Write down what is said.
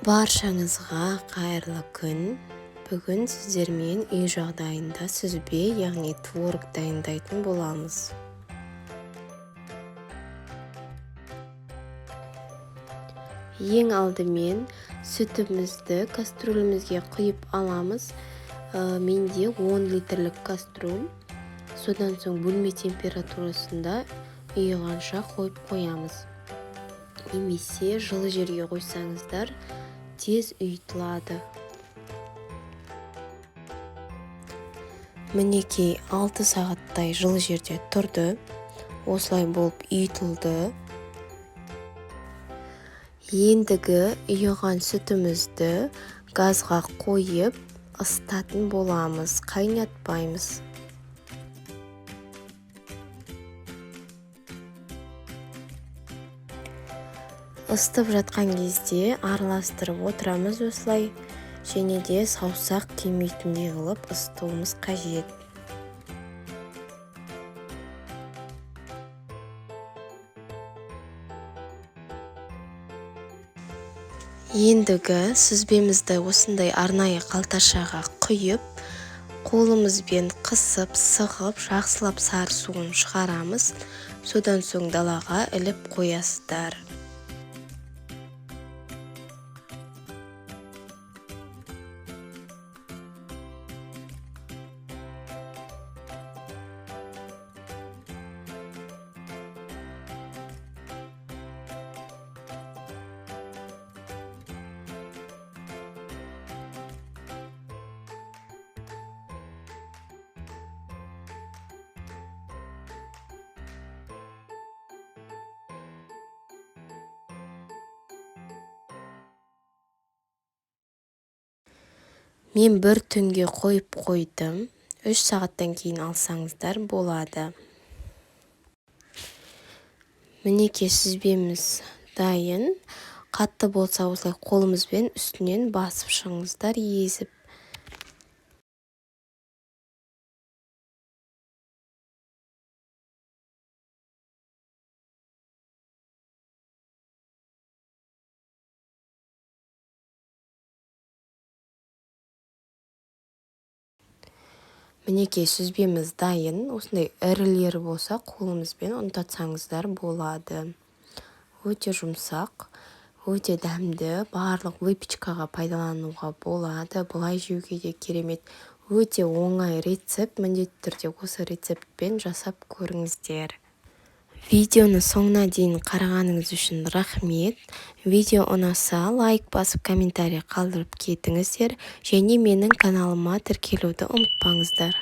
Баршаңызға қайырлы күн. Бүгін сіздермен үй жағдайында сүзбе, яғни творог дайындайтын боламыз. Ең алдымен сүтімізді кастрөлімізге құйып аламыз. Менде 10 литрлік кастрөл. Содан соң бөлме температурасында ұйығанша қойып қоямыз. Немесе жылы жерге қойсаңыздар, тез ұйытылады. Мінекей 6 сағаттай жылы жерде тұрды. Осылай болып ұйытылды. Ендігі ұйыған сүтімізді газға қойып ысытатын боламыз, қайнатпаймыз. Ыстып жатқан кезде араластырып отырамыз осылай, және де саусақ тимейтіндей қылып ысытуымыз қажет. Ендігі сүзбемізді осындай арнайы қалташаға құйып, қолымызбен қысып, сығып, жақсылап сарысуын шығарамыз. Содан соң далаға іліп қоясыздар. Мен бір түнге қойып қойдым. 3 сағаттан кейін алсаңыздар болады. Мінекей сүзбеміз дайын. Қатты болса осылай қолымызбен үстінен басып шығыңыздар, езіп. Мінекей сүзбеміз дайын. Осындай ірілері болса қолымызбен ұнтатсаңыздар болады. Өте жұмсақ, өте дәмді, барлық выпечкаға пайдалануға болады. Бұлай жеуге де керемет. Өте оңай рецепт. Міндетті түрде осы рецептпен жасап көріңіздер. Видеоны соңына дейін қарағаныңыз үшін рахмет. Видео ұнаса, лайк басып, комментарий қалдырып кетіңіздер. Және менің каналыма тіркелуді ұмытпаңыздар.